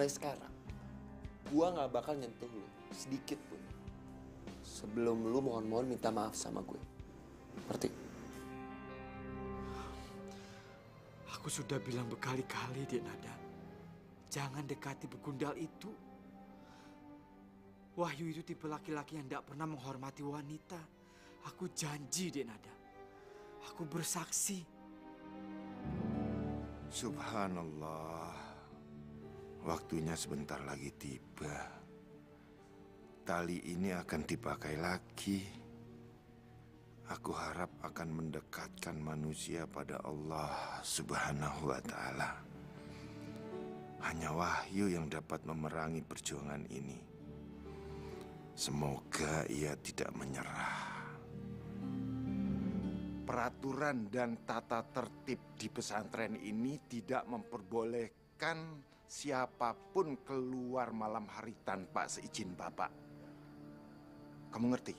mulai sekarang, gua nggak bakal nyentuh lu sedikit pun sebelum lu mohon-mohon minta maaf sama gue. Ngerti? Aku sudah bilang berkali-kali, Dek Nada. Jangan dekati begundal itu. Wahyu itu tipe laki-laki yang tidak pernah menghormati wanita. Aku janji, Dek Nada. Aku bersaksi. Subhanallah. Waktunya sebentar lagi tiba. Tali ini akan dipakai lagi. Aku harap akan mendekatkan manusia pada Allah Subhanahu wa Ta'ala. Hanya Wahyu yang dapat memerangi perjuangan ini. Semoga ia tidak menyerah. Peraturan dan tata tertib di pesantren ini tidak memperbolehkan siapapun keluar malam hari tanpa seizin Bapak. Kamu ngerti?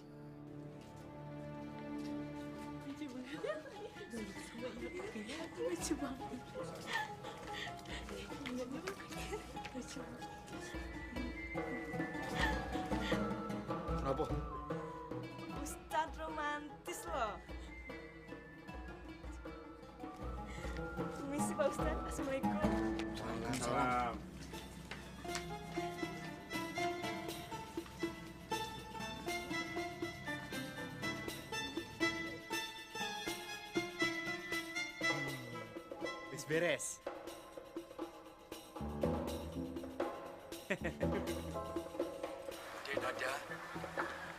Kenapa? Ustadz romantis loh. Permisi Pak Ustadz, Assalamualaikum. Salam. Beres. Dek Nada,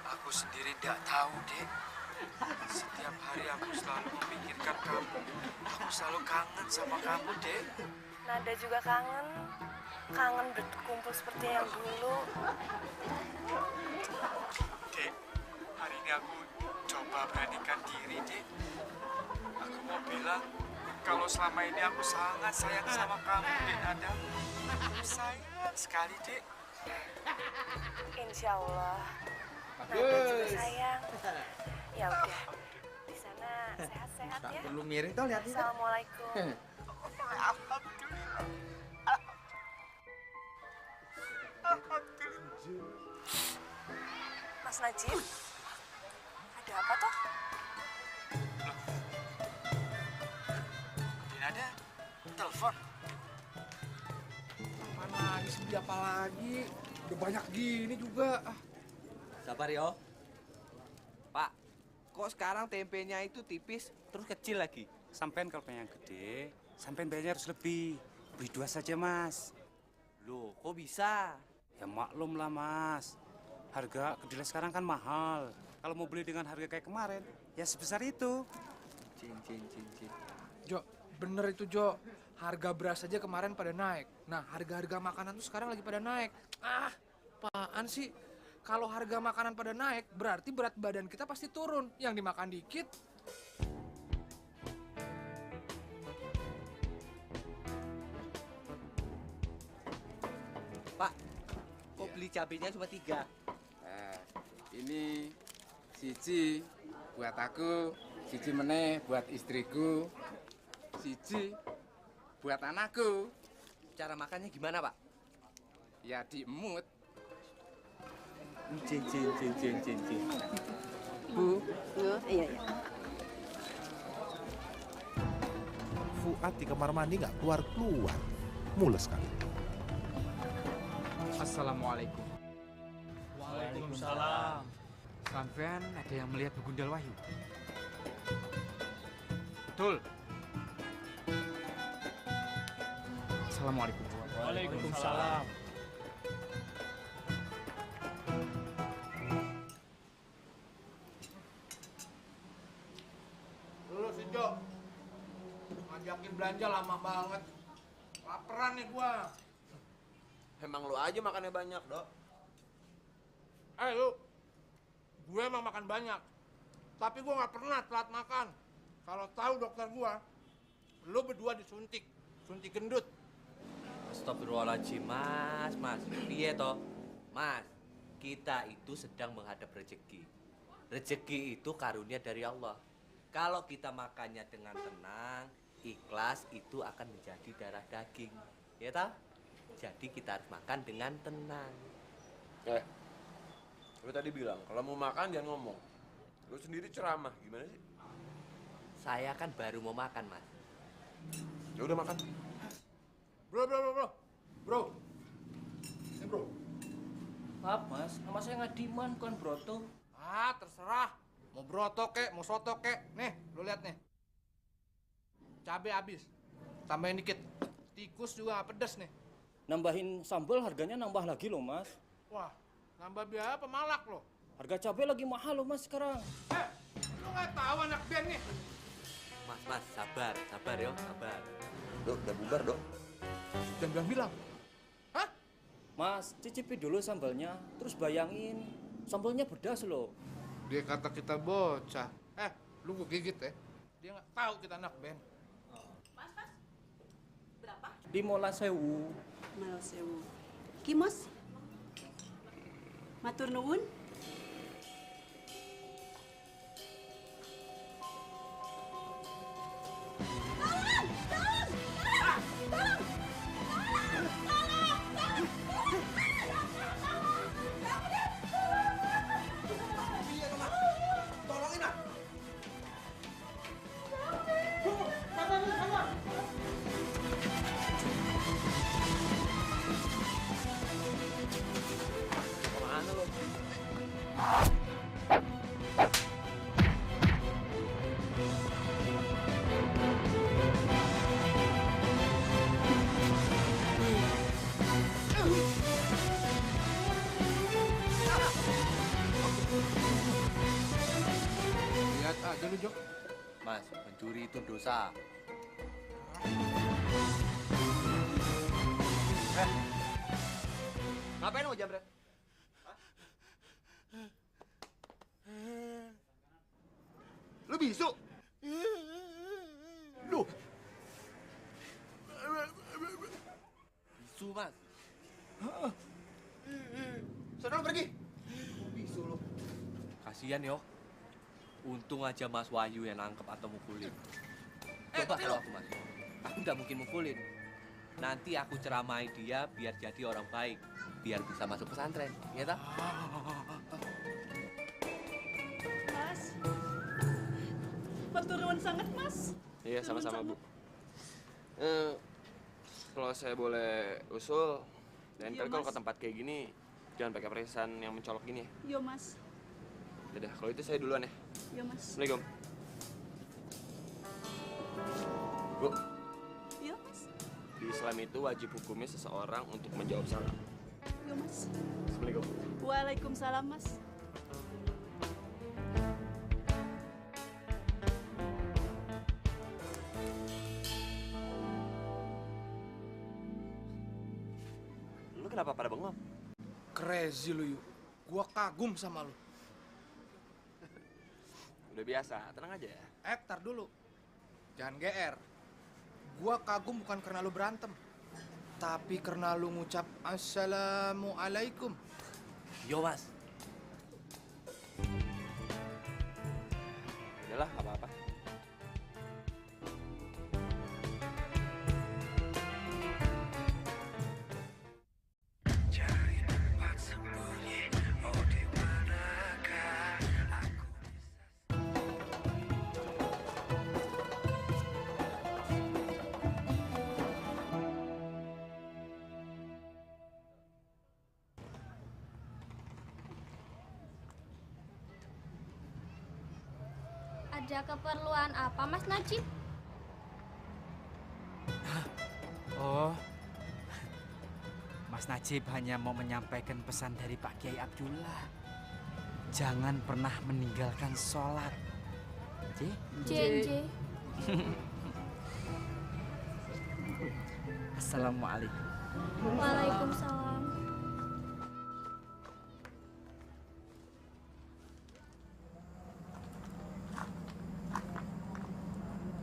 aku sendiri tidak tahu, Dek. Setiap hari aku selalu memikirkan kamu. Aku selalu kangen sama kamu, Dek. Nada juga kangen. Kangen berkumpul seperti yang dulu. Dek, hari ini aku coba beranikan diri, Dek. Aku mau bilang, kalau selama ini aku sangat sayang sama kamu, Dek Nada. Sayang sekali, Dek. Insya Allah. Nada juga sayang. Ya udah, di sana sehat-sehat ya. Perlu miring tuh lihat. Assalamualaikum. Mas Najib, ada apa toh? Dek Nada, telepon. Mana lagi sih, apa lagi? Udah banyak gini juga. Sabar yo. Pak, kok sekarang tempenya itu tipis terus kecil lagi? Sampean kalau pengen gede, sampean bayarnya harus lebih. Beli 2 saja, Mas. Loh, kok bisa? Ya maklum lah, Mas. Harga kedelai sekarang kan mahal. Kalau mau beli dengan harga kayak kemarin, ya sebesar itu. Cin. Jo, bener itu Jo. Harga beras aja kemarin pada naik. Nah, harga-harga makanan tuh sekarang lagi pada naik. Apaan sih? Kalau harga makanan pada naik, berarti berat badan kita pasti turun. Yang dimakan dikit. Pak, kok beli cabenya cuma 3? Ini siji buat aku, siji meneh buat istriku, siji buat anakku. Cara makannya gimana, Pak? Ya diemut. Cin. Bu, Iya. Fuad di kamar mandi nggak keluar-keluar. Mules sekali. Assalamualaikum. Waalaikumsalam. Sampean ada yang melihat begundal Wahyu? Betul. Assalamualaikum. Waalaikumsalam. Lu si Jo, ngajakin belanja lama banget. Laperan nih gua. Emang lu aja makannya banyak, Dok. Lu, gue emang makan banyak. Tapi gue nggak pernah telat makan. Kalau tahu dokter gua, lu berdua disuntik. Suntik gendut. Astagfirullahaladzim, Mas. Piye toh? Mas, kita itu sedang menghadap rezeki. Rezeki itu karunia dari Allah. Kalau kita makannya dengan tenang, ikhlas, itu akan menjadi darah daging. Ya toh? Jadi kita harus makan dengan tenang. Lu tadi bilang kalau mau makan jangan ngomong. Lu sendiri ceramah, gimana sih? Saya kan baru mau makan, Mas. Ya udah makan. Bro. Bro. Maaf mas, nama saya Ngadiman bukan Broto. Ah, terserah. Mau broto kek, mau soto kek. Nih, lu lihat nih. Cabai habis. Tambahin dikit. Tikus juga nggak pedes nih. Nambahin sambal harganya nambah lagi loh mas. Wah, nambah biaya apa malak lo? Harga cabai lagi mahal loh mas sekarang. Lu nggak tahu anak band nih. Mas, sabar yo, sabar. Dok, udah bubar, Dok. Jangan bilang. Mas, cicipi dulu sambalnya, terus bayangin sambalnya pedas loh. Dia kata kita bocah. Lu gue gigit ya. Dia nggak tahu kita anak band. Mas, berapa? 15.000. 15.000. Kimos? Matur nuwun. Lihat aja lu, Jok. Mas, mencuri itu dosa. Ngapain mau jambret? Lu bisu? Lu? Bisu, Mas. Sana lu pergi. Bisu lu. Kasihan yo. Untung aja Mas Wahyu yang nangkep atau mukulin. Coba tapi kalau lo- aku, Mas. Aku nggak mungkin mukulin. Nanti aku ceramai dia biar jadi orang baik. Biar bisa masuk pesantren, ya tak? Mas. Matur nuwun sangat, Mas. Iya, sama-sama, Bu. Kalau saya boleh usul, dan Iya, kali kalau Mas. ke tempat kayak gini, jangan pakai perisan yang mencolok gini ya. Yo, Mas. Udah, kalau itu saya duluan ya. Yo, Mas. Assalamualaikum. Bu, Yo, Mas. di Islam itu wajib hukumnya seseorang untuk menjawab salam. Yo, Mas. Assalamualaikum. Waalaikumsalam, Mas. Lu kenapa pada bengong? Crazy lu, yuk. Gua kagum sama lu. Udah biasa, tenang aja ya. Tar dulu. Jangan GR. Gua kagum bukan karena lu berantem. Tapi karena lu ngucap Assalamualaikum. Yo, Mas. Udahlah, nggak apa-apa. Ada keperluan apa, Mas Najib? Oh, Mas Najib hanya mau menyampaikan pesan dari Pak Kiai Abdullah. Jangan pernah meninggalkan sholat. JJ. Assalamualaikum. Waalaikumsalam.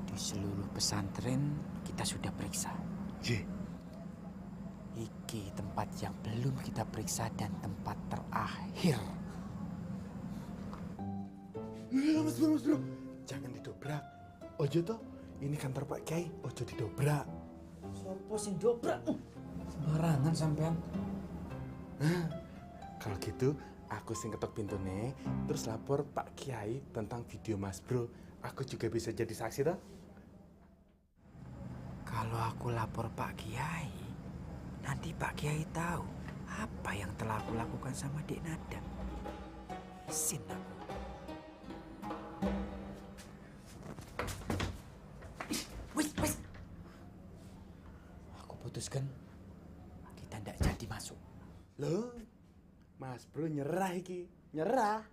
Di seluruh pesantren kita sudah periksa. Iki tempat yang belum kita periksa dan tempat terakhir. Mas bro, jangan didobrak. Ojo toh, ini kantor Pak Kiai, ojo didobrak. Sopo sing dobrak? Sembarangan sampean. Kalau gitu, aku sing ketok pintune, terus lapor Pak Kiai tentang video Mas Bro. Aku juga bisa jadi saksi toh? Kalau aku lapor Pak Kiai, nanti Pak Kiai tahu apa yang telah aku lakukan sama Dek Nada. Izin aku. Wis. Aku putuskan kita ndak jadi masuk. Loh, Mas Bro nyerah iki, nyerah.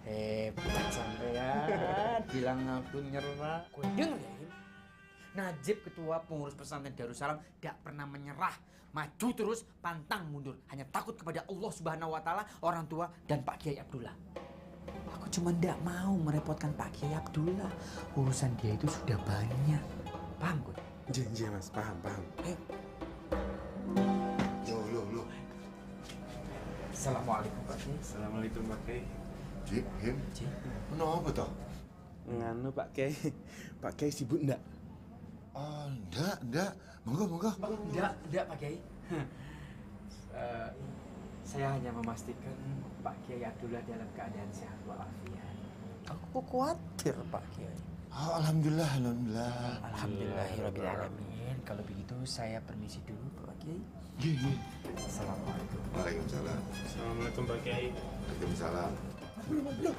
Hebat sampean, bilang aku nyerah. Gue denger ya, Im. Najib ketua pengurus pesantren Darussalam tidak pernah menyerah. Maju terus, pantang mundur. Hanya takut kepada Allah Subhanahu wa Ta'ala, orang tua, dan Pak Kiai Abdullah. Aku cuma tidak mau merepotkan Pak Kiai Abdullah. Urusan dia itu sudah banyak. Paham gue? Iya Mas, paham. Loh. Assalamualaikum Pak Kiai. Assalamualaikum Pak Kiai. Jip, Him. Kenapa toh? Nganu Pak Kiai. Pak Kiai sibuk enggak? Oh, enggak. Monggo. Enggak Pak Kiai. Saya hanya memastikan Pak Kiai Abdullah dalam keadaan sehat walafiat. Aku khawatir Pak Kiai. Oh, alhamdulillah. Alhamdulillahirrabbilalamin. Kalau begitu saya permisi dulu Pak Kiai. Iya. Assalamualaikum. Waalaikumsalam. Assalamualaikum Pak Kiai. Waalaikumsalam. Belum.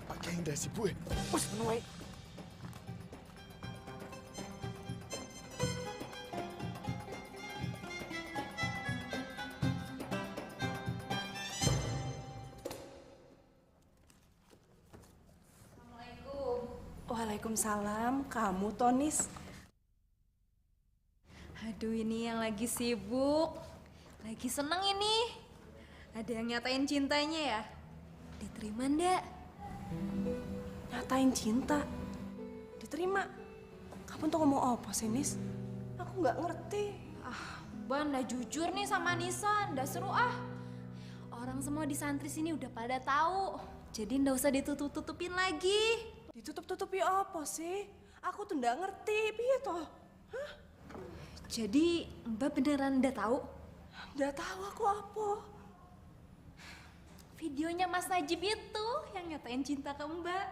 Pak Kiai udah sibuk ya? Wes menuai. Waalaikumsalam. Kamu Tonis? Aduh, ini yang lagi sibuk, lagi seneng ini. Ada yang nyatain cintanya ya? Diterima ndak? Nyatain cinta? Diterima? Kamu tuh ngomong apa sih, Nis? Aku nggak ngerti. Ban, ndak jujur nih sama Nisa, ndak seru ah. Orang semua di santri sini udah pada tahu, jadi ndak usah ditutup-tutupin lagi. Ditutup-tutupi apa sih? Aku tuh ndak ngerti, piye toh? Hah? Jadi Mbak beneran ndak tahu? Ndak tahu aku apa. Videonya Mas Najib itu yang nyatain cinta ke Mbak.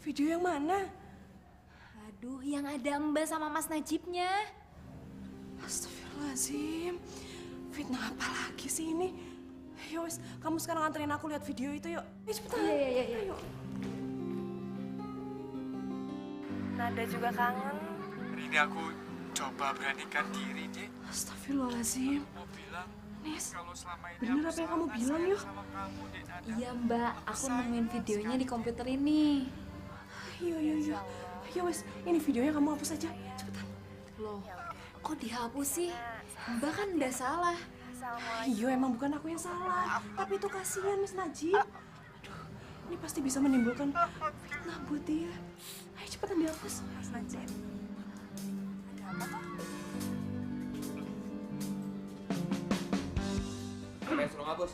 Video yang mana? Aduh, yang ada Mbak sama Mas Najibnya. Astagfirullahaladzim. Fitnah apa lagi sih ini? Yo wes, kamu sekarang anterin aku lihat video itu yuk. Cepetan. Iya. Ayo. Nada juga kangen. Hari ini aku coba beranikan diri, Dek. Astagfirullahaladzim. Mau bilang, Nis, kalau selama ini bener apa yang kamu bilang yuk? sama kamu, Dek Nada. Iya Mbak, aku nemuin videonya di komputer ini. Iya. Yo wes, ini videonya kamu hapus aja. Cepetan. Loh, kok dihapus sih? Mbak kan udah salah. Iya, emang bukan aku yang salah. Tapi itu kasihan Mas Najib. Aduh, ini pasti bisa menimbulkan fitnah buat dia. Ayo cepetan dihapus. Mas Najib. Ada apa toh? Siapa yang suruh ngapus?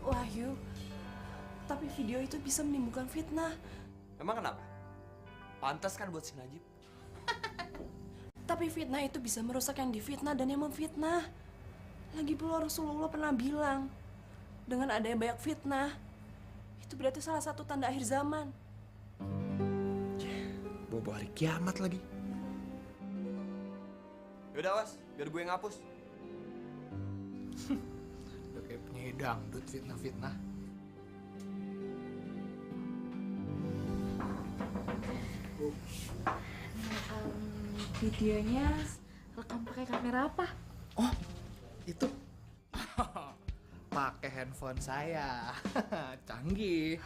Wahyu, tapi video itu bisa menimbulkan fitnah. Emang kenapa? Pantas kan buat si Najib? Tapi fitnah itu bisa merusak yang difitnah dan yang memfitnah. Lagi pula Rasulullah pernah bilang, dengan adanya banyak fitnah, itu berarti salah satu tanda akhir zaman. Bobo hari kiamat lagi. Yaudah was, biar gue yang ngapus. Udah kayak penyanyi dangdut fitnah-fitnah. Videonya rekam pakai kamera apa? Oh, itu pakai handphone saya. Canggih.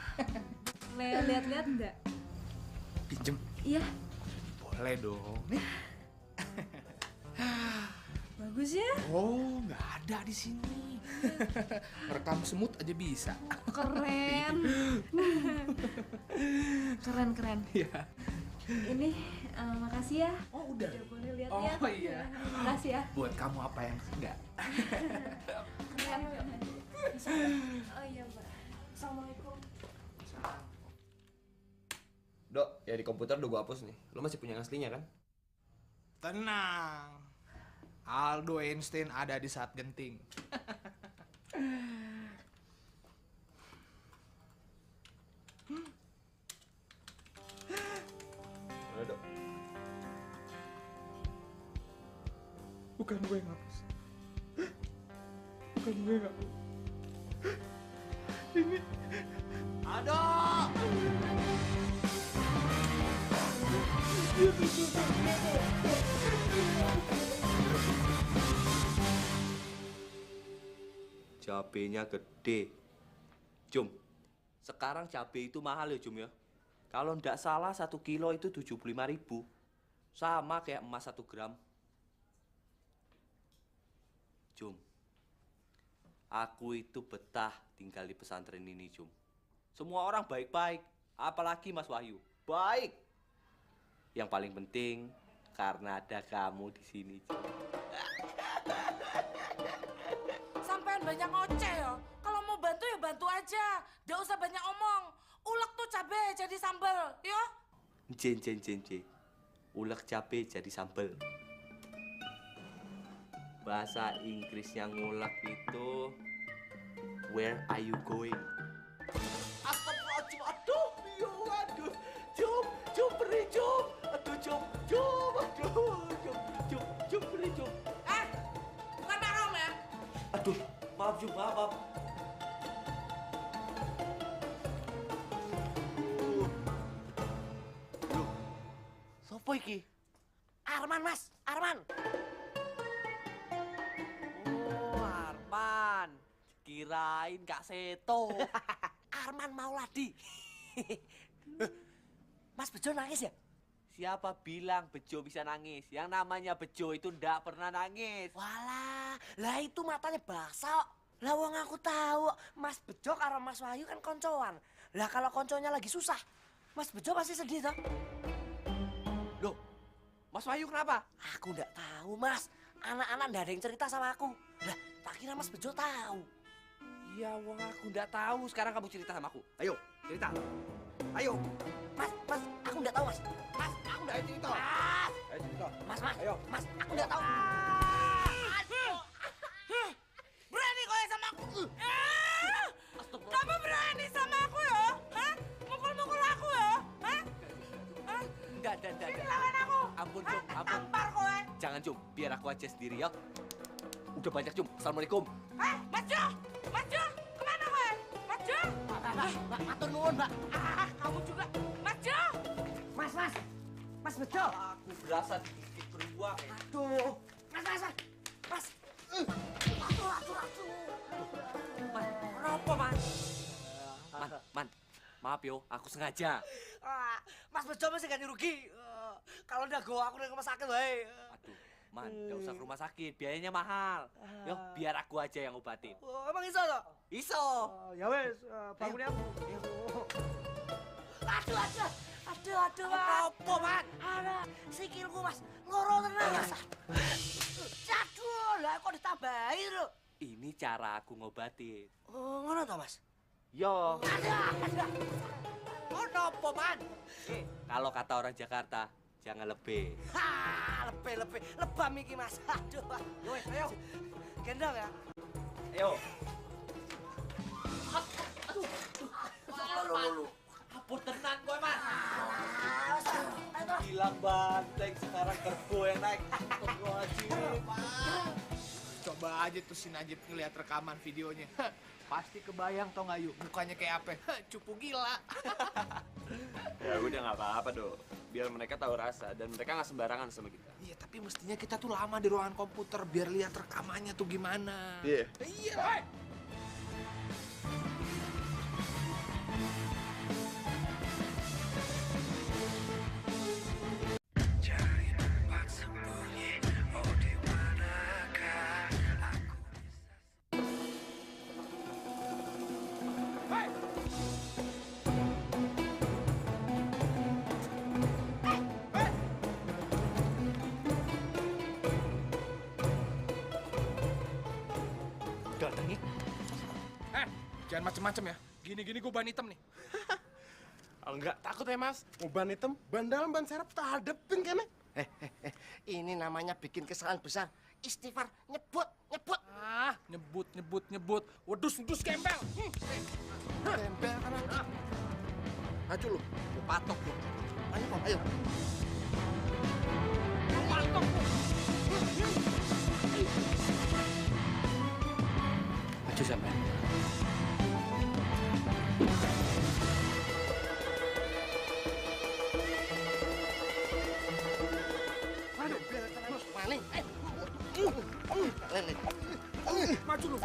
Lihat-lihat enggak? Pinjem? Iya. Boleh dong. Nih. Bagus ya? Oh, nggak ada di sini. Rekam semut aja bisa. Keren. Keren. Iya. Ini makasih ya. Oh, udah. Boleh lihat Oh, ya. iya. Makasih ya. Buat kamu apa yang enggak? Keren. Oh iya, Mbak. Assalamualaikum. Dok, Ya di komputer udah gue hapus nih. Lo masih punya yang aslinya kan? Tenang. Aldo Einstein ada di saat genting. Mana dok? Bukan gue yang hapus. Bukan gue yang hapus. Ini. Aduh! Cabenya gede. Jum, sekarang cabai itu mahal ya Jum ya. Kalau ndak salah 1 kilo itu 75.000. Sama kayak emas 1 gram. Jum, aku itu betah tinggal di pesantren ini Jum. Semua orang baik-baik, apalagi Mas Wahyu. Baik. Yang paling penting karena ada kamu di sini Jum. Sampean banyak ngoceh ya. Kalau mau bantu ya bantu aja. Nggak usah banyak omong. Ulek tuh cabai jadi sambal, yo. Jen. Ulek cabai jadi sambal. Bahasa Inggrisnya ngulek itu where are you going? Astagfirullahaladzim, aduh, aduh, Jum, beri Jum, aduh, Jum, beri Jum. Bukan haram ya? Aduh, maaf Jum, maaf. Sopo iki? Arman, Mas. Arman. Oh, Arman. Kirain Kak Seto. Arman Mauladi. Mas Bejo nangis ya? Siapa bilang Bejo bisa nangis? Yang namanya Bejo itu ndak pernah nangis. Walah, lah itu matanya basah. Lah wong aku tahu, Mas Bejo karo Mas Wahyu kan koncoan. Lah kalau konconya lagi susah, Mas Bejo pasti sedih toh? Loh, Mas Wahyu kenapa? Aku ndak tahu, Mas. Anak-anak ndak ada yang cerita sama aku. Lah, tak kira Mas Bejo tahu. Ya, wong aku ndak tahu. Sekarang kamu cerita sama aku. Ayo, cerita. Ayo. Mas, aku ndak tahu, Mas. Mas, aku ndak cerita. Ayo cerita. Mas, Ayo. Mas, aku ndak tahu. Berani kau sama aku? Kamu berani sama aku ya? Hah? Mukul-mukul aku ya? Hah? Enggak. Ini lawan aku. Ampun, Jum, ampun. Tampar kowe. Jangan, Jum. Biar aku aja sendiri, ya. Udah banyak, Jum. Assalamualaikum. Mas Jo! Mas Jo! Kemana kowe? Mas Jo! Mbak, matur nuwun, Mbak. Kamu juga. Mas Jo! Mas Bejo. Aku berasa digigit beruang, ya. Aduh. Mas. Aduh. Man, kenapa, Man? Man, maaf yo, aku sengaja. Mas Bejo masih ganti rugi. Kalau udah go aku udah rumah sakit, wae. Aduh, Man, gak usah ke rumah sakit, biayanya mahal. Yo, biar aku aja yang obatin. Emang iso toh? Iso. Ya wes, bangun aku. Aduh, Apa, Man? Ada sikilku, Mas. Loro tenan, Mas. Aduh, lah kok ditambahi lho. Ini cara aku ngobatin. Oh, ngono toh, Mas? Yo. Ada. Oh, nopo, Man? Kalau kata orang Jakarta, jangan lebih. Lebam iki, Mas. Aduh. Yo, ayo. Gendong ya. Ayo. Aduh. Apa tenang kowe, Man? Bilang banteng sekarang kerbau yang naik. Coba aja tuh si Najib ngeliat rekaman videonya. Pasti kebayang tau nggak yuk mukanya kayak apa? Cupu gila. Ya udah nggak apa-apa dong. Biar mereka tahu rasa dan mereka nggak sembarangan sama kita. Iya, tapi mestinya kita tuh lama di ruangan komputer biar lihat rekamannya tuh gimana. Iya. Iya. Datang nih. Jangan macem-macem ya. Gini-gini gue ban hitam nih. Enggak takut ya mas, mau ban hitam, ban dalam, ban serep, tak hadepin kene. Ini namanya bikin kesalahan besar. Istighfar, nyebut. Ah, nyebut. Wedus kempel. Kempel kan aku. Maju lu, gua patok lu. Ayo. Patok. Maju sampean. Maju lu.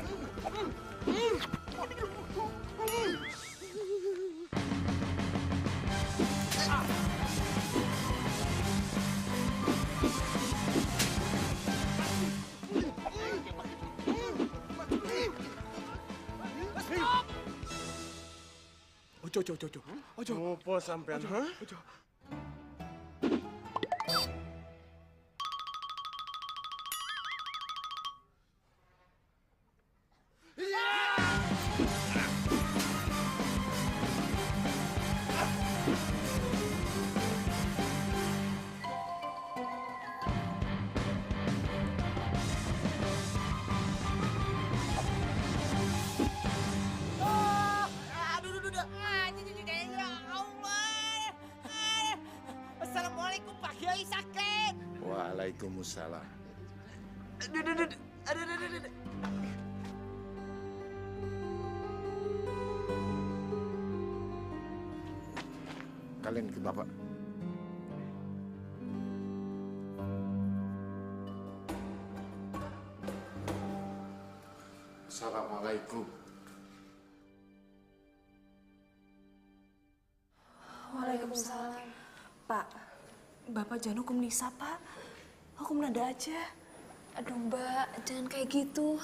Ojo. Ngopo sampean, ha? Ojo. Assalamualaikum Pak Kiai sakit. Waalaikumsalam. Aduh. Kalian ikut bapak. Assalamualaikum. Waalaikumsalam. Pak, Bapak jangan hukum Nisa, Pak. Hukum Nada aja. Aduh Mbak, jangan kayak gitu.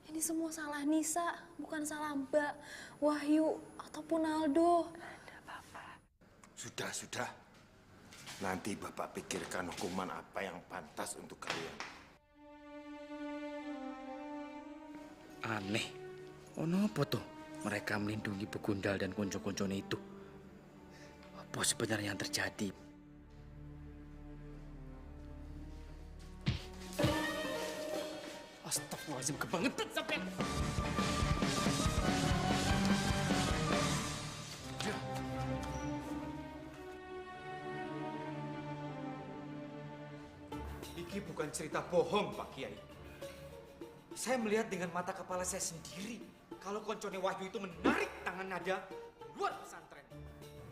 Ini semua salah Nisa, bukan salah Mbak, Wahyu, ataupun Aldo. Sudah. Nanti bapak pikirkan hukuman apa yang pantas untuk kalian. Aneh. Ono apa tuh? Mereka melindungi Begundal dan konco-koncone itu. Apa sebenarnya yang terjadi? Astagfirullahaladzim, kebangetan sampean. Ini bukan cerita bohong, Pak Kiai. Saya melihat dengan mata kepala saya sendiri kalau koncone Wahyu itu menarik tangan Nada luar pesantren.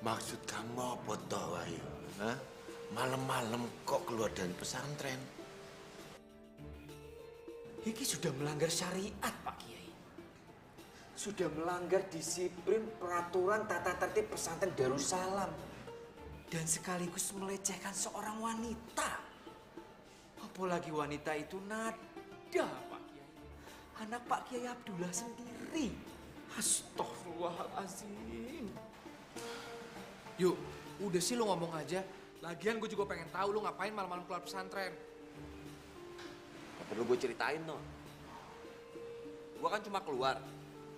Maksud kamu apa toh, Wahyu? Hah? Malam-malam kok keluar dari pesantren? Iki sudah melanggar syariat, Pak Kiai. Sudah melanggar disiplin peraturan tata tertib pesantren Darussalam. Dan sekaligus melecehkan seorang wanita. Apalagi wanita itu Nada, Pak Kiai. Anak Pak Kiai Abdullah sendiri. Astagfirullahaladzim. Yuk, udah sih lu ngomong aja. Lagian gue juga pengen tahu lu ngapain malam-malam keluar pesantren. Gak perlu gue ceritain, no. Gue kan cuma keluar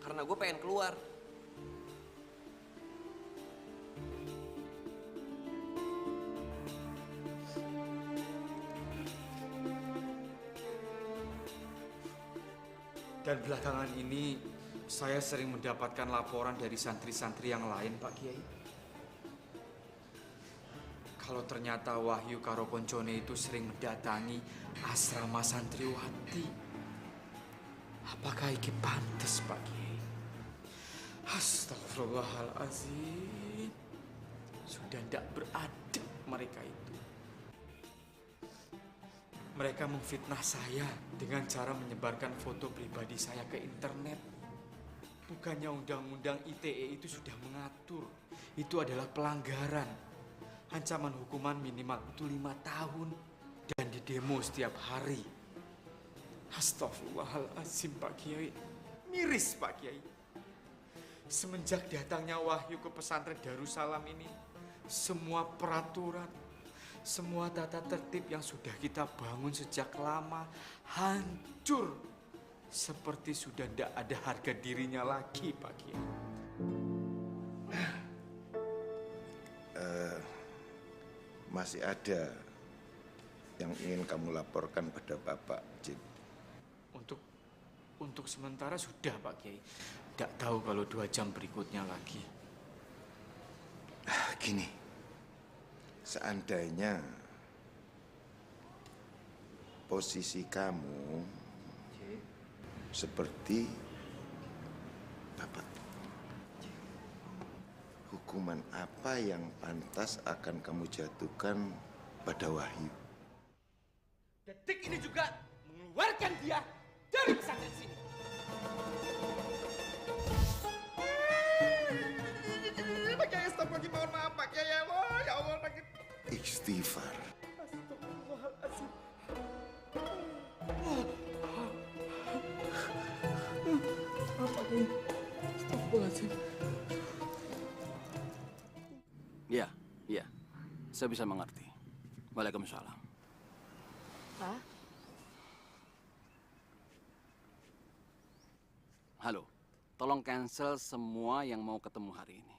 karena gue pengen keluar. Dan belakangan ini saya sering mendapatkan laporan dari santri-santri yang lain, Pak Kiai. Kalau ternyata Wahyu karo koncone itu sering mendatangi asrama santriwati. Apakah ini pantas, Pak Kiai? Astagfirullahaladzim. Sudah tidak beradab mereka itu. Mereka memfitnah saya dengan cara menyebarkan foto pribadi saya ke internet. Bukannya undang-undang ITE itu sudah mengatur. Itu adalah pelanggaran. Ancaman hukuman minimal itu 5 tahun. Dan didemo setiap hari. Astagfirullahaladzim, Pak Kiai. Miris, Pak Kiai. Semenjak datangnya Wahyu ke pesantren Darussalam ini, semua peraturan, semua tata tertib yang sudah kita bangun sejak lama hancur. Seperti sudah tidak ada harga dirinya lagi, Pak Kiai. Masih ada yang ingin kamu laporkan pada Bapak, Jim? Untuk sementara sudah, Pak Kiai. Tidak tahu kalau 2 jam berikutnya lagi. Gini, seandainya posisi kamu seperti Bapak, hukuman apa yang pantas akan kamu jatuhkan pada Wahyu? Detik ini juga mengeluarkan dia dari pesantren sini. Pak Kiai, stop lagi, mohon maaf Pak Kiai. Ya Allah, Pak Kiai. Istighfar. Astagfirullahaladzim. Apa ini? Astagfirullahaladzim. Iya. Saya bisa mengerti. Waalaikumsalam. Pak? Halo, tolong cancel semua yang mau ketemu hari ini.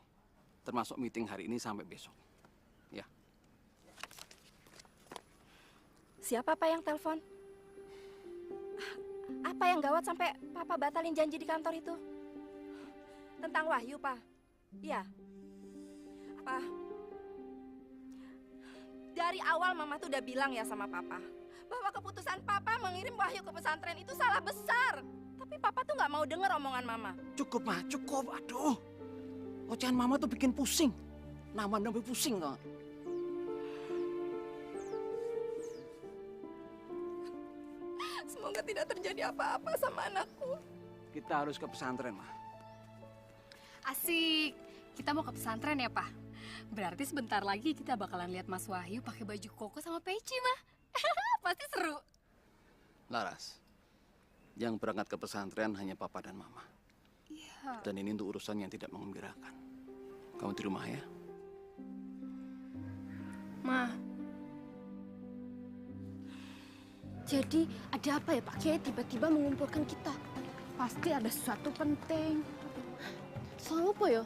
Termasuk meeting hari ini sampai besok. Ya. Siapa Pak yang telepon? Apa yang gawat sampai Papa batalin janji di kantor itu? Tentang Wahyu, Pak? Iya. Pak, dari awal Mama tuh udah bilang ya sama Papa bahwa keputusan Papa mengirim Wahyu ke pesantren itu salah besar. Tapi Papa tuh nggak mau denger omongan Mama. Cukup, Ma. Cukup. Aduh. Ocehan Mama tuh bikin pusing. Nambah pusing kok. Semoga tidak terjadi apa-apa sama anakku. Kita harus ke pesantren, Ma. Asik. Kita mau ke pesantren ya, Pak? Berarti sebentar lagi kita bakalan lihat Mas Wahyu pakai baju koko sama peci, mah. Pasti seru. Laras, yang berangkat ke pesantren hanya Papa dan Mama. Iya. Dan ini untuk urusan yang tidak mengembirakan. Kamu di rumah ya? Ma. Jadi ada apa ya Pak Kiai tiba-tiba mengumpulkan kita? Pasti ada sesuatu penting. Soal apa ya?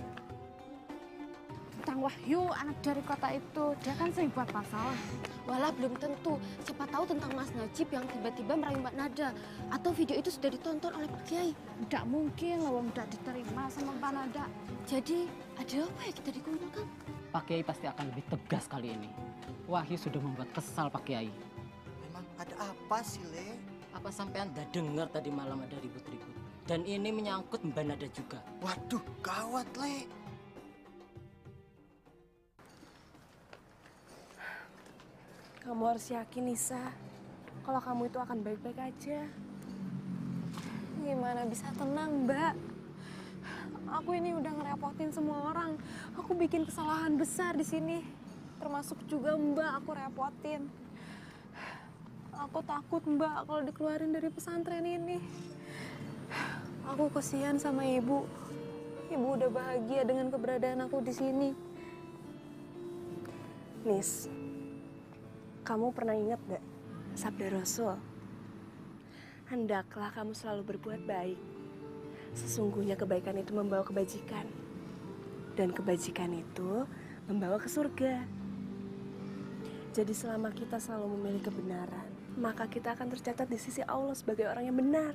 Tentang Wahyu, anak dari kota itu. Dia kan sering buat masalah. Walah belum tentu. Siapa tahu tentang Mas Najib yang tiba-tiba merayu Mbak Nada. Atau video itu sudah ditonton oleh Pak Kiai. Tidak mungkin, lawang tidak diterima sama Mbak Nada. Jadi ada apa ya kita dikumpulkan? Pak Kiai pasti akan lebih tegas kali ini. Wahyu sudah membuat kesal Pak Kiai. Memang ada apa sih, Le? Apa sampean udah dengar tadi malam ada ribut-ribut? Dan ini menyangkut Mbak Nada juga. Waduh, gawat, Le. Kamu harus yakin, Nisa. Kalau kamu itu akan baik-baik aja. Gimana bisa tenang, Mbak? Aku ini udah ngerepotin semua orang. Aku bikin kesalahan besar di sini. Termasuk juga Mbak aku repotin. Aku takut, Mbak, kalau dikeluarin dari pesantren ini. Aku kasihan sama Ibu. Ibu udah bahagia dengan keberadaan aku di sini. Nis, kamu pernah ingat gak sabda Rasul? Hendaklah kamu selalu berbuat baik. Sesungguhnya kebaikan itu membawa kebajikan. Dan kebajikan itu membawa ke surga. Jadi selama kita selalu memilih kebenaran, maka kita akan tercatat di sisi Allah sebagai orang yang benar.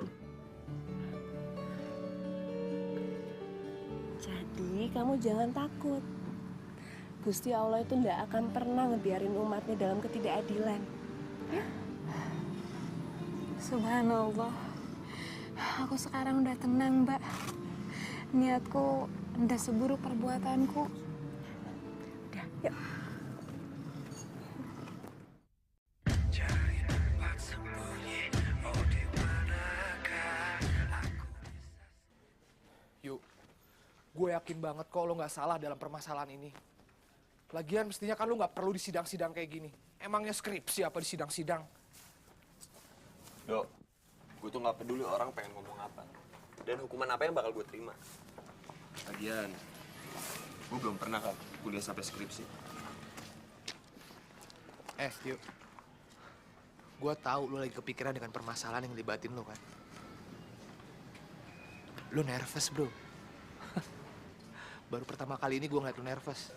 Jadi kamu jangan takut. Gusti Allah itu tidak akan pernah ngebiarin umatnya dalam ketidakadilan. Ya? Subhanallah. Aku sekarang udah tenang, Mbak. Niatku udah seburuk perbuatanku. Udah, yuk. Yuk, gue yakin banget kok lo nggak salah dalam permasalahan ini. Lagian mestinya kan lo nggak perlu di sidang-sidang kayak gini. Emangnya skripsi apa di sidang-sidang? Yo, gue tuh nggak peduli orang pengen ngomong apa. Dan hukuman apa yang bakal gue terima. Lagian, gue belum pernah kan kuliah sampai skripsi. Yuk. Gue tahu lo lagi kepikiran dengan permasalahan yang libatin lo kan. Lo nervous, bro. Baru pertama kali ini gue ngeliat lo nervous.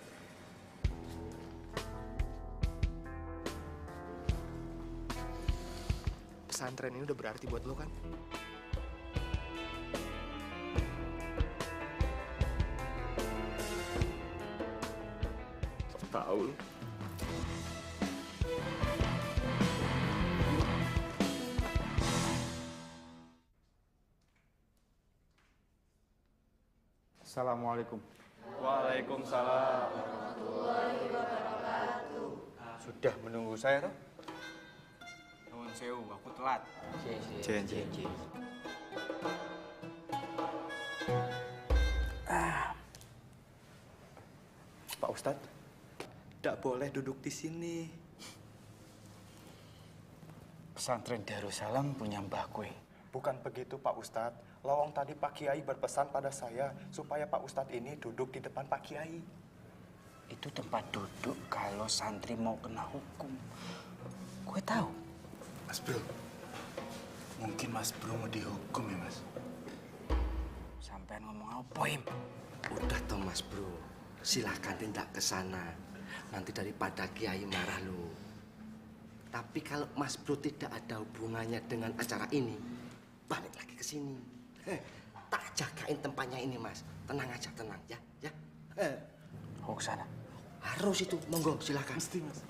pesantren ini udah berarti buat lo kan? Tahu lu. Assalamualaikum. Waalaikumsalam. Sudah menunggu saya toh? Nuwun sewu, aku telat. Janji. Pak Ustadz, tidak boleh duduk di sini. Pesantren Darussalam punya Mbah Kue. Bukan begitu Pak Ustadz. Lawang tadi Pak Kiai berpesan pada saya supaya Pak Ustadz ini duduk di depan Pak Kiai. Itu tempat duduk kalau santri mau kena hukum. Gue tahu. Mas Bro, mungkin Mas Bro mau dihukum ya Mas? Sampean ngomong apa, Im? Udah toh Mas Bro, silahkan tindak ke sana. Nanti daripada Kiai marah lo. Tapi kalau Mas Bro tidak ada hubungannya dengan acara ini, balik lagi ke sini. Tak jagain tempatnya ini Mas. Tenang aja, tenang ya. Oh, ke sana. Harus itu, monggo silahkan. Mesti Mas.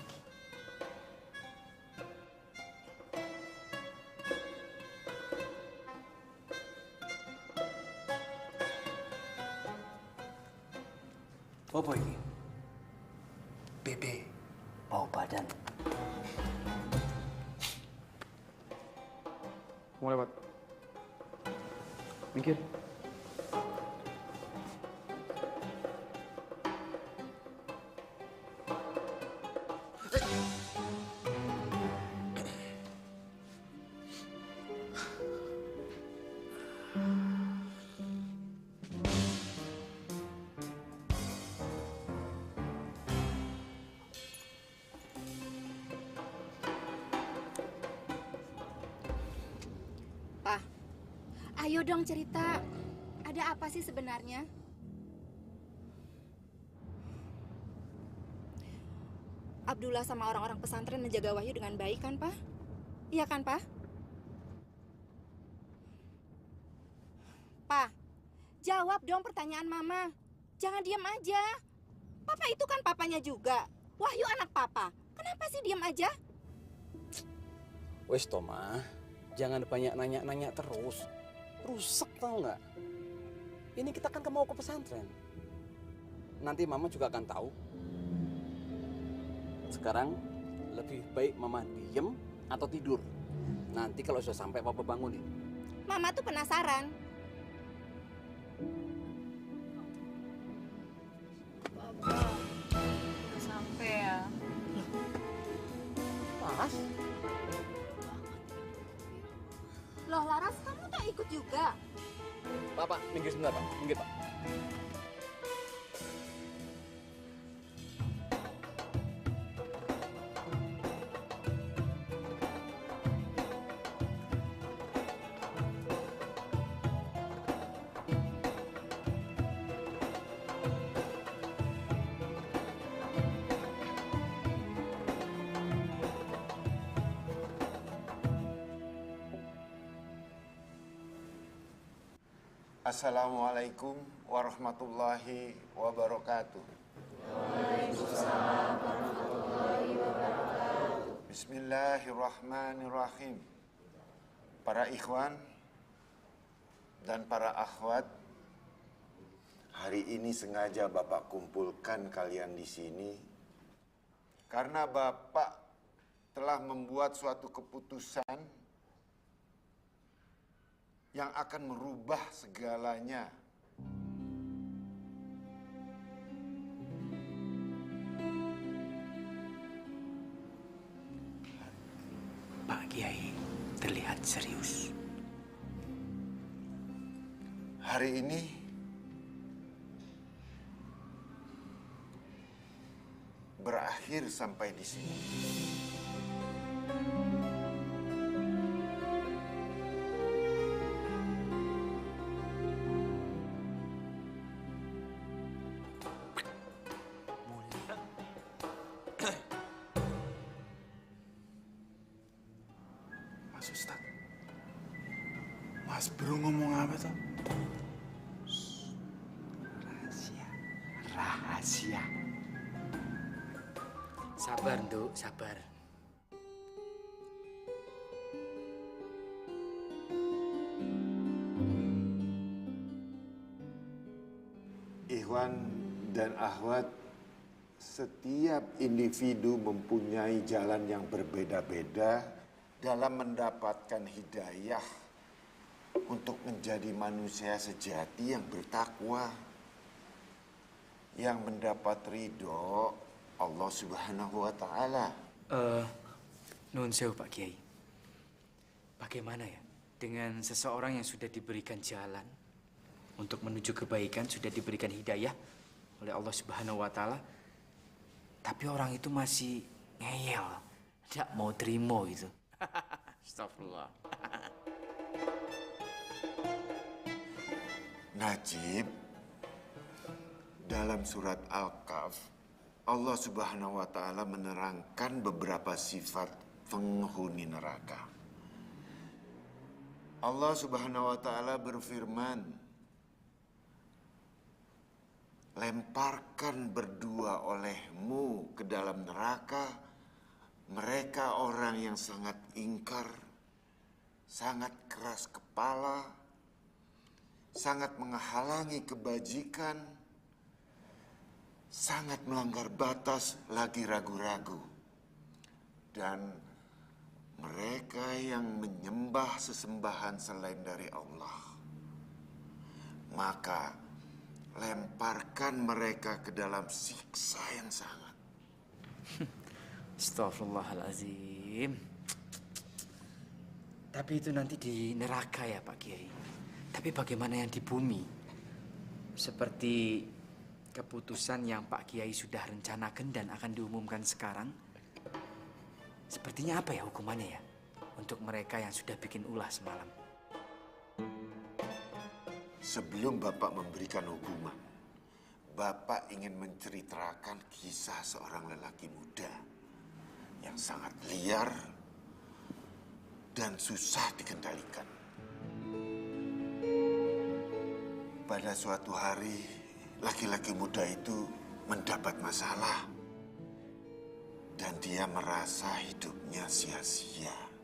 Apa ini? BB, bau badan. Mau lewat. Minggir. Ayo dong cerita, ada apa sih sebenarnya? Abdullah sama orang-orang pesantren menjaga Wahyu dengan baik kan, Pak? Iya kan, Pak? Pak, jawab dong pertanyaan Mama. Jangan diam aja. Papa itu kan papanya juga. Wahyu anak Papa. Kenapa sih diam aja? Wes Toma, jangan banyak nanya-nanya terus. Rusak tau nggak? Ini kita kan mau ke pesantren. Nanti Mama juga akan tahu. Sekarang lebih baik Mama diem atau tidur. Nanti kalau sudah sampai Papa bangunin. Mama tuh penasaran. Papa, udah sampai ya. Laras? Loh Laras, kamu tak ikut juga? Pak, minggir sebentar Pak, minggir Pak. Assalamualaikum warahmatullahi wabarakatuh. Waalaikumsalam warahmatullahi wabarakatuh. Bismillahirrahmanirrahim. Para ikhwan dan para akhwat, hari ini sengaja Bapak kumpulkan kalian di sini karena Bapak telah membuat suatu keputusan yang akan merubah segalanya. Pak Kiai terlihat serius. Hari ini berakhir sampai di sini. Mas Ustadz. Mas Bro ngomong apa tuh? Rahasia. Sabar, Nduk, sabar. Ikhwan dan akhwat, setiap individu mempunyai jalan yang berbeda-beda dalam mendapatkan hidayah untuk menjadi manusia sejati yang bertakwa, yang mendapat ridho Allah Subhanahu wa Ta'ala. Nuhun sewu Pak Kiai. Bagaimana ya dengan seseorang yang sudah diberikan jalan untuk menuju kebaikan, sudah diberikan hidayah oleh Allah Subhanahu wa Ta'ala, tapi orang itu masih ngeyel, tidak mau terima itu. Astagfirullah. Najib, dalam surat Al-Kahf, Allah Subhanahu wa Ta'ala menerangkan beberapa sifat penghuni neraka. Allah Subhanahu wa Ta'ala berfirman, lemparkan berdua olehmu ke dalam neraka mereka orang yang sangat ingkar, sangat keras kepala, sangat menghalangi kebajikan, sangat melanggar batas, lagi ragu-ragu. Dan mereka yang menyembah sesembahan selain dari Allah. Maka lemparkan mereka ke dalam siksa yang sangat. Astagfirullahalazim. Tapi itu nanti di neraka ya Pak Kiai. Tapi bagaimana yang di bumi? Seperti keputusan yang Pak Kiai sudah rencanakan dan akan diumumkan sekarang. Sepertinya apa ya hukumannya ya? Untuk mereka yang sudah bikin ulah semalam. Sebelum Bapak memberikan hukuman, Bapak ingin menceritakan kisah seorang lelaki muda yang sangat liar dan susah dikendalikan. Pada suatu hari, laki-laki muda itu mendapat masalah dan dia merasa hidupnya sia-sia.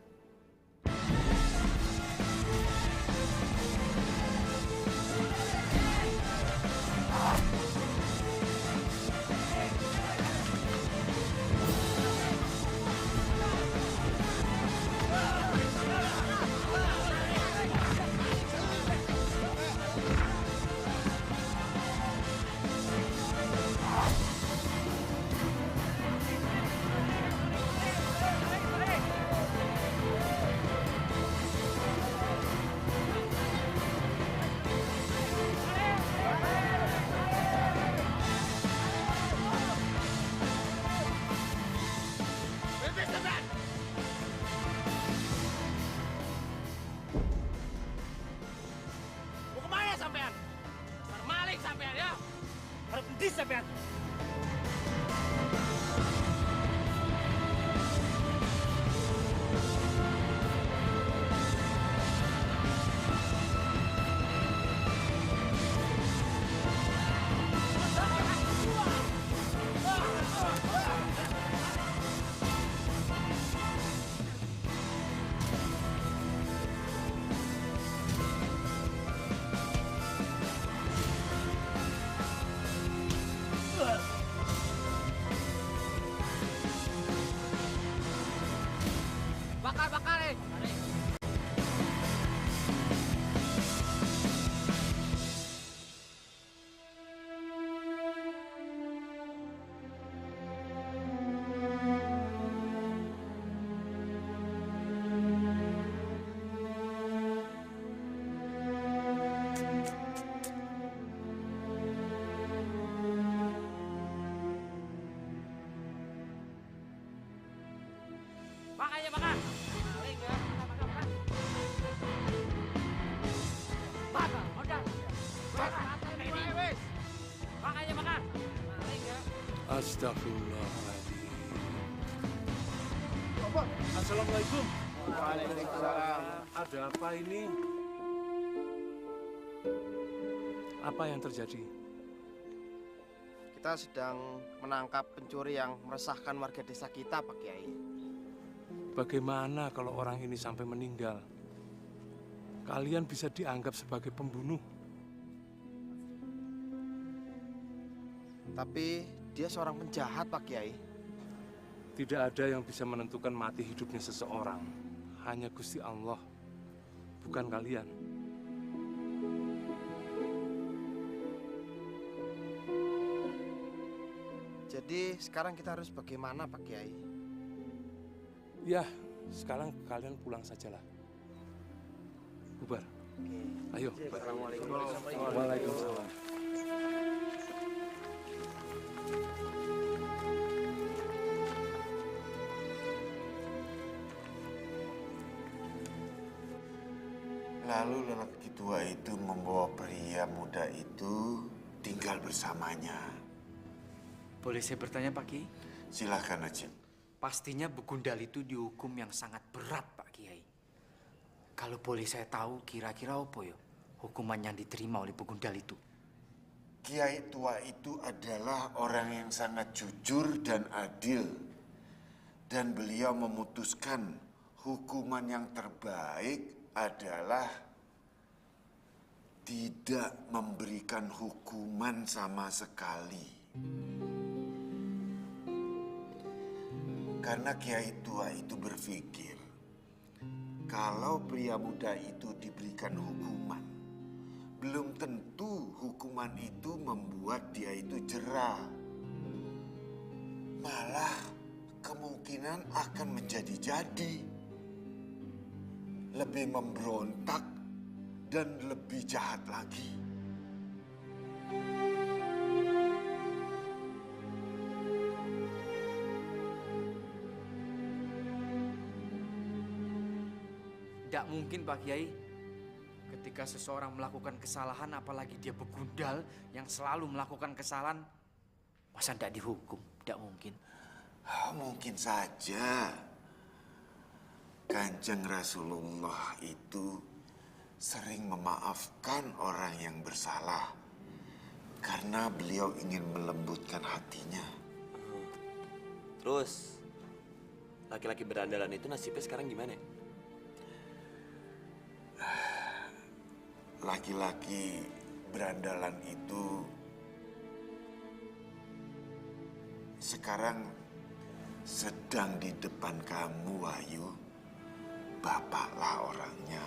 Mau kemana sampean? Maling sampean ya? Harus berdiri sampean. Bakar nih. Makanya bakar. Maling ya. Bakar, udah. Bakar. Makanya bakar. Maling ya. Astagfirullahaladzim. Assalamualaikum. Waalaikumsalam. Ada apa ini? Apa yang terjadi? Kita sedang menangkap pencuri yang meresahkan warga desa kita, Pak Kiai. Bagaimana kalau orang ini sampai meninggal? Kalian bisa dianggap sebagai pembunuh. Tapi dia seorang penjahat, Pak Kiai. Tidak ada yang bisa menentukan mati hidupnya seseorang. Hanya Gusti Allah, bukan kalian. Jadi sekarang kita harus bagaimana, Pak Kiai? Ya, sekarang kalian pulang sajalah. Bubar. Ayo. Assalamualaikum. Waalaikumsalam. Lalu lelaki tua itu membawa pria muda itu tinggal bersamanya. Boleh saya bertanya, Pak Kiai? Silakan, Najib. Pastinya begundal itu dihukum yang sangat berat, Pak Kiai. Kalau boleh saya tahu, kira-kira apa ya hukuman yang diterima oleh begundal itu? Kiai tua itu adalah orang yang sangat jujur dan adil. Dan beliau memutuskan hukuman yang terbaik adalah tidak memberikan hukuman sama sekali. Karena kiai tua itu berpikir, kalau pria muda itu diberikan hukuman, belum tentu hukuman itu membuat dia itu jera. Malah kemungkinan akan menjadi-jadi. Lebih memberontak dan lebih jahat lagi. Tidak mungkin, Pak Kiai. Ketika seseorang melakukan kesalahan, apalagi dia begundal yang selalu melakukan kesalahan, masa tidak dihukum? Tidak mungkin. Mungkin saja. Kanjeng Rasulullah itu sering memaafkan orang yang bersalah karena beliau ingin melembutkan hatinya. Terus, laki-laki berandalan itu nasibnya sekarang gimana? Laki-laki berandalan itu sekarang sedang di depan kamu, Wahyu. Bapaklah orangnya.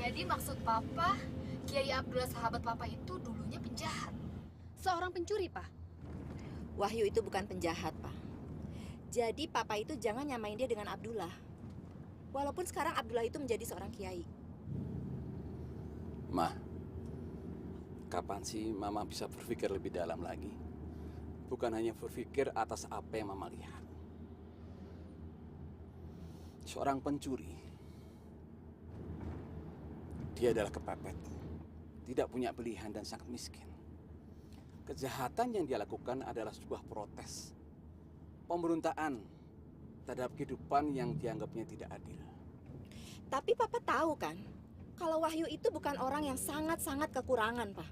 Jadi maksud Papa, Kiai Abdullah sahabat Papa itu dulunya penjahat. Seorang pencuri, Pak. Wahyu itu bukan penjahat, Pak. Jadi Papa itu jangan nyamain dia dengan Abdullah. Walaupun sekarang Abdullah itu menjadi seorang kiai. Ma, kapan sih Mama bisa berpikir lebih dalam lagi? Bukan hanya berpikir atas apa yang Mama lihat. Seorang pencuri, dia adalah kepepet, tidak punya pilihan dan sangat miskin. Kejahatan yang dia lakukan adalah sebuah protes, pemberontakan terhadap kehidupan yang dianggapnya tidak adil. Tapi Papa tahu kan, kalau Wahyu itu bukan orang yang sangat-sangat kekurangan, Pak.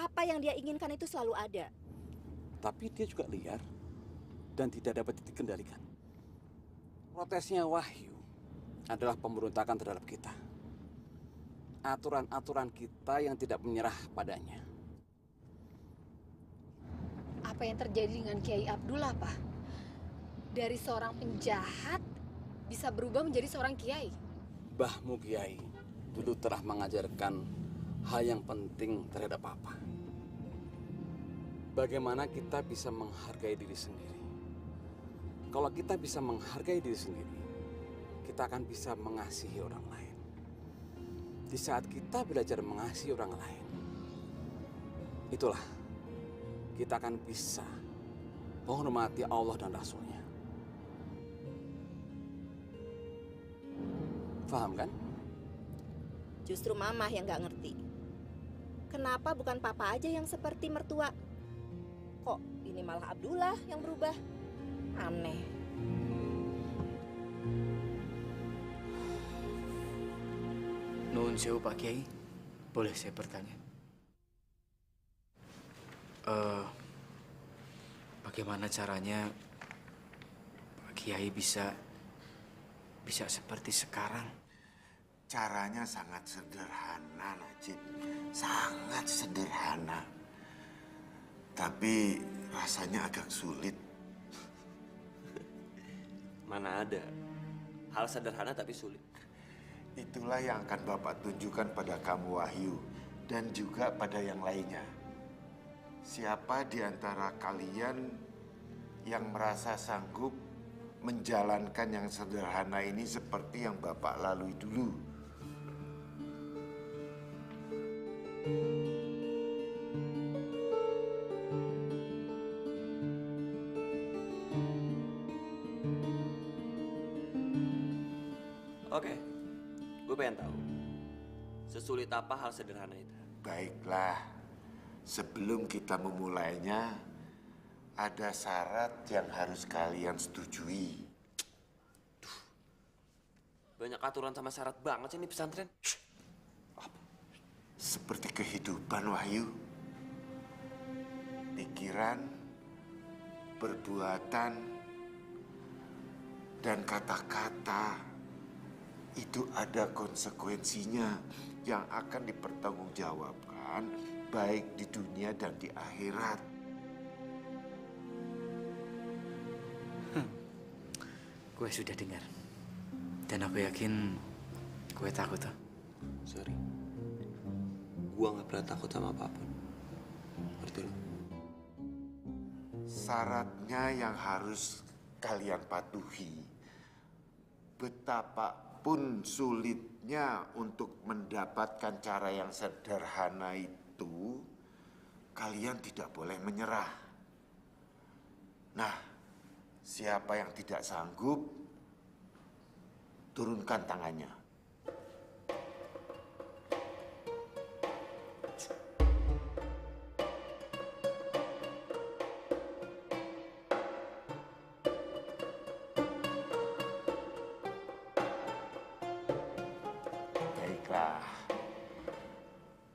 Apa yang dia inginkan itu selalu ada. Tapi dia juga liar dan tidak dapat dikendalikan. Protesnya Wahyu adalah pemberontakan terhadap kita. Aturan-aturan kita yang tidak menyerah padanya. Apa yang terjadi dengan Kiai Abdullah, Pak? Dari seorang penjahat bisa berubah menjadi seorang kiai. Mbahmu Kiai dulu telah mengajarkan hal yang penting terhadap Papa. Bagaimana kita bisa menghargai diri sendiri. Kalau kita bisa menghargai diri sendiri, kita akan bisa mengasihi orang lain. Di saat kita belajar mengasihi orang lain, itulah kita akan bisa menghormati Allah dan Rasul-Nya. Paham kan? Justru Mama yang nggak ngerti. Kenapa bukan Papa aja yang seperti mertua? Kok ini malah Abdullah yang berubah? Aneh. Nuhun sewu Pak Kiai, boleh saya bertanya? Bagaimana caranya Pak Kiai bisa seperti sekarang? Caranya sangat sederhana, Najib. Sangat sederhana. Tapi rasanya agak sulit. Mana ada. Hal sederhana tapi sulit. Itulah yang akan Bapak tunjukkan pada kamu, Wahyu. Dan juga pada yang lainnya. Siapa di antara kalian yang merasa sanggup menjalankan yang sederhana ini seperti yang Bapak lalui dulu? Oke, gue pengen tahu. Sesulit apa hal sederhana itu? Baiklah, sebelum kita memulainya, ada syarat yang harus kalian setujui. Banyak aturan sama syarat banget sih ini pesantren. Seperti kehidupan, Wahyu. Pikiran, perbuatan, dan kata-kata itu ada konsekuensinya yang akan dipertanggungjawabkan baik di dunia dan di akhirat. Gue sudah dengar. Dan aku yakin gue takut tuh. Sorry. Gue gak pernah takut sama apapun. Ngerti lo? Syaratnya yang harus kalian patuhi. Betapapun sulitnya untuk mendapatkan cara yang sederhana itu, kalian tidak boleh menyerah. Nah, siapa yang tidak sanggup, turunkan tangannya. Baiklah.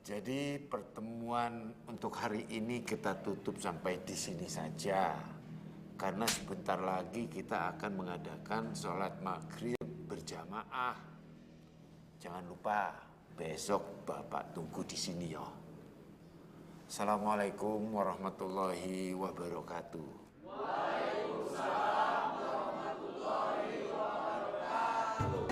Jadi pertemuan untuk hari ini kita tutup sampai di sini saja. Karena sebentar lagi kita akan mengadakan sholat maghrib berjamaah. Jangan lupa, besok Bapak tunggu di sini ya. Assalamualaikum warahmatullahi wabarakatuh. Waalaikumsalam warahmatullahi wabarakatuh.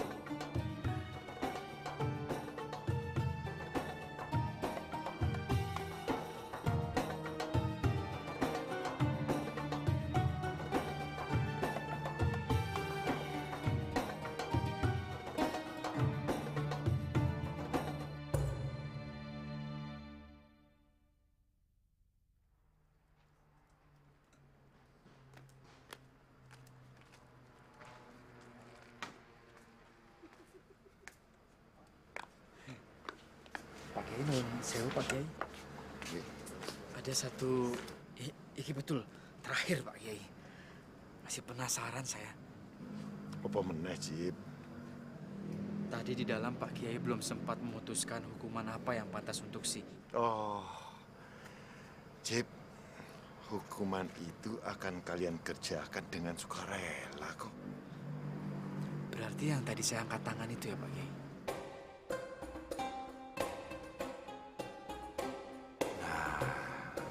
Pak Kiai, nuhun sewu Pak Kiai. Ada satu, iki betul, terakhir Pak Kiai. Masih penasaran saya. Apa meneh, Cip? Tadi di dalam Pak Kiai belum sempat memutuskan hukuman apa yang pantas untuk si. Oh, Cip, hukuman itu akan kalian kerjakan dengan sukarela kok. Berarti yang tadi saya angkat tangan itu ya Pak Kiai?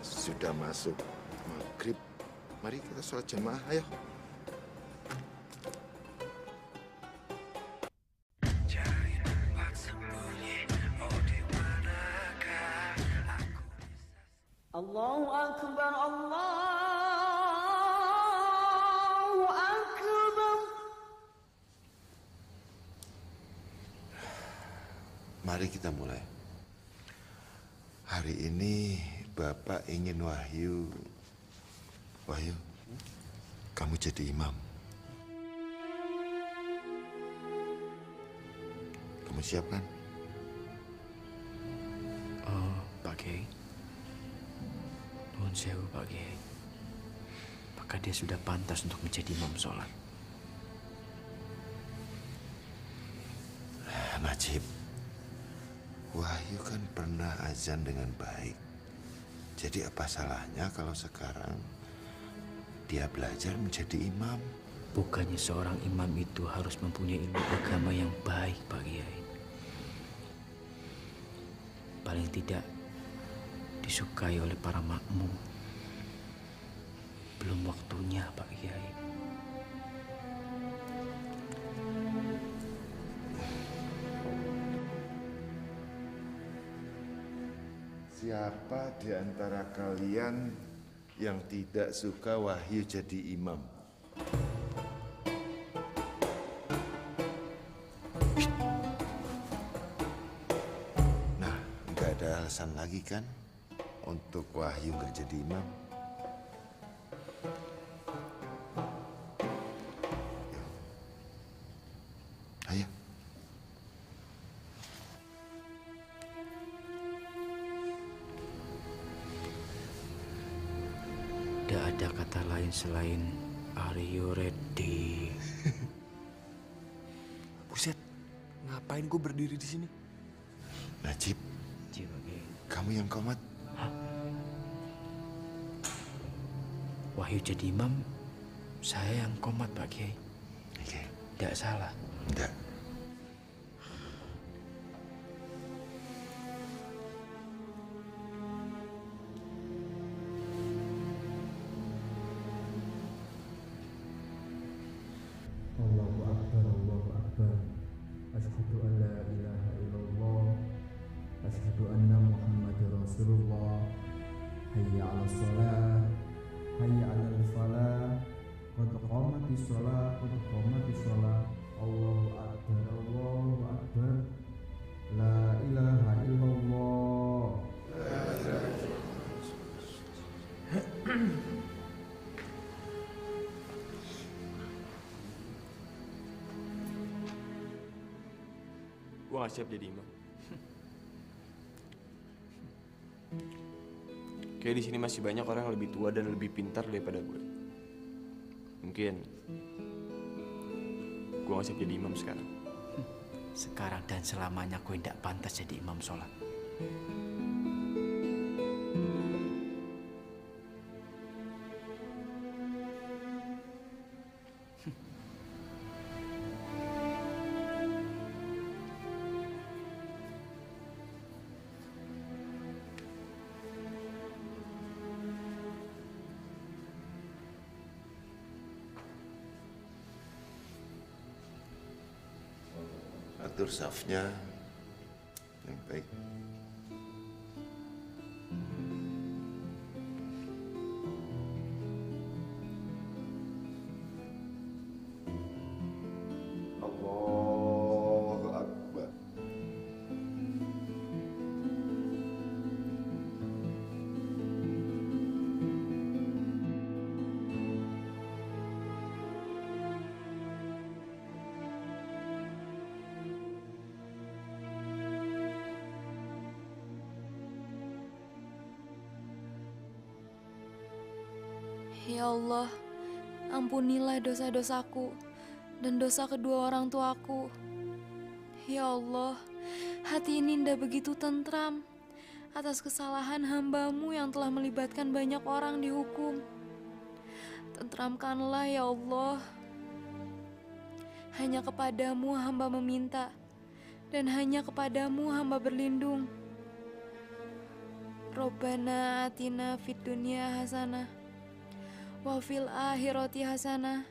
Sudah masuk maghrib, mari kita sholat jamaah, ayo. Allahu Akbar, Allahu Akbar. Mari kita mulai. Hari ini Bapak ingin Wahyu, kamu jadi imam. Kamu siap kan? Oh, Pak Kiai. Nuhun sewu, Pak Kiai. Maka dia sudah pantas untuk menjadi imam sholat. Najib, Wahyu kan pernah azan dengan baik. Jadi apa salahnya kalau sekarang dia belajar menjadi imam? Bukannya seorang imam itu harus mempunyai ilmu agama yang baik, Pak Kiai. Paling tidak disukai oleh para makmum. Belum waktunya, Pak Kiai. Siapa di antara kalian yang tidak suka Wahyu jadi imam? Nah, nggak ada alasan lagi kan untuk Wahyu nggak jadi imam? Ayo. Tidak ada kata lain selain "Are you ready?" Buset, ngapain gue berdiri di sini? Najib, kamu yang komat. Wahyu jadi imam, saya yang komat, Pak Kiai. Oke. Tidak salah. Tidak. Allahu Akbar, Allahu Akbar. Asyhadu an la ilaha illallah. Asyhadu anna Muhammadar Rasulullah. Hayya 'alas shalah. Hayya 'alal falah. Qad qamatis shalah, qad qamatis shalah. Allahu Akbar, Allahu Akbar. La ilaha illallah. Gue gak siap jadi imam. Kayak di sini masih banyak orang yang lebih tua dan lebih pintar daripada gue. Mungkin gue gak siap jadi imam sekarang. Sekarang dan selamanya gue tidak pantas jadi imam sholat. Atur safnya yang baik. Allahu Akbar. Ya Allah, ampunilah dosa-dosaku dan dosa kedua orang tuaku. Ya Allah, hati ini indah begitu tentram atas kesalahan hamba-Mu yang telah melibatkan banyak orang dihukum. Tentramkanlah ya Allah. Hanya kepadamu hamba meminta, dan hanya kepadamu hamba berlindung. Robbana atina fid dunya hasanah wa fil akhirati hasanah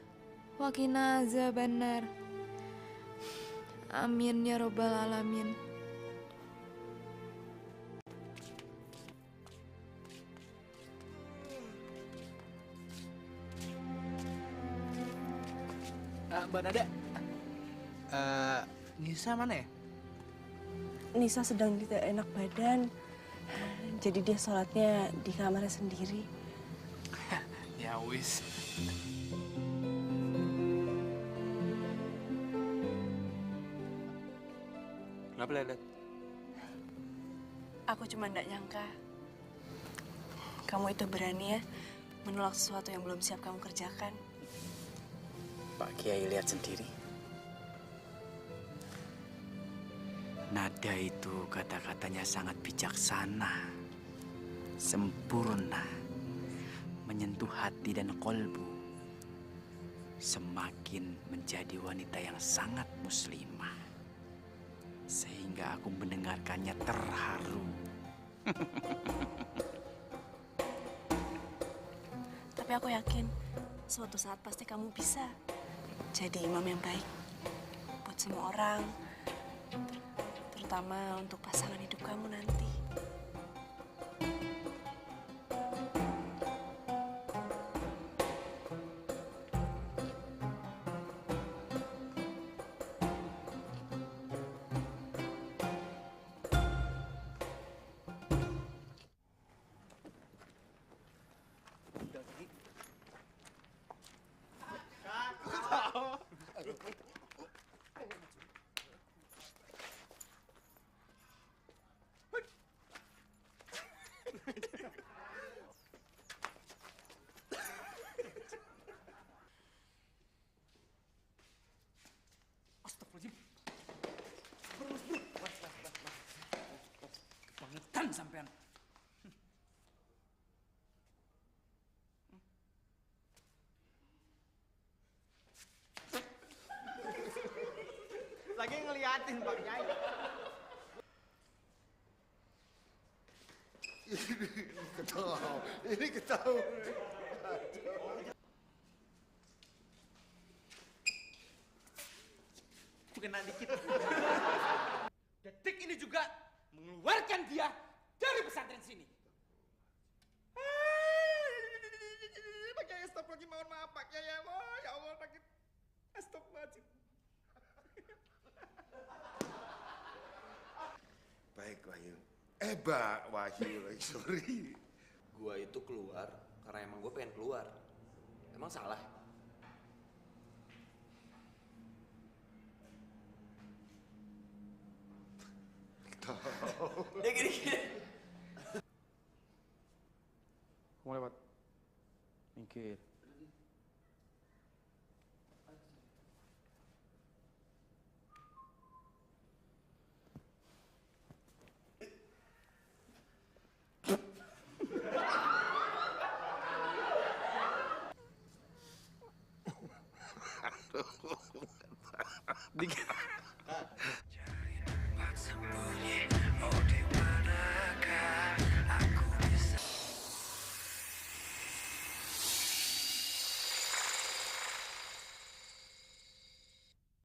wa qina azabannar. Amin ya robbal alamin. Mbak Nada, Nisa mana ya? Nisa sedang tidak enak badan. Jadi dia sholatnya di kamarnya sendiri. Ya wis. Kenapa Ledet? Aku cuma nggak nyangka kamu itu berani ya menolak sesuatu yang belum siap kamu kerjakan. Pak Kiai lihat sendiri. Nada itu kata-katanya sangat bijaksana, sempurna, menyentuh hati dan kolbu. Semakin menjadi wanita yang sangat muslimah. Sehingga aku mendengarkannya terharu. Tapi aku yakin suatu saat pasti kamu bisa jadi imam yang baik buat semua orang, terutama untuk pasangan hidup kamu nanti. Astagfirullahaladzim. Bro. Kebangetan sampean. Lagi ngeliatin Pak Kiai. Ini ketahu. Kena dikit. Detik ini juga mengeluarkan dia dari pesantren sini. Pak Kiai, astagfirullahaladzim, mohon maaf Pak Kiai. Ya Allah, sakit. Astagfirullahaladzim. Baik Wahyu. Wahyu, sorry. Gua itu keluar karena emang gue pengen keluar. Emang salah? Ya gini-gini. Mau lewat. Minggir. Dikit.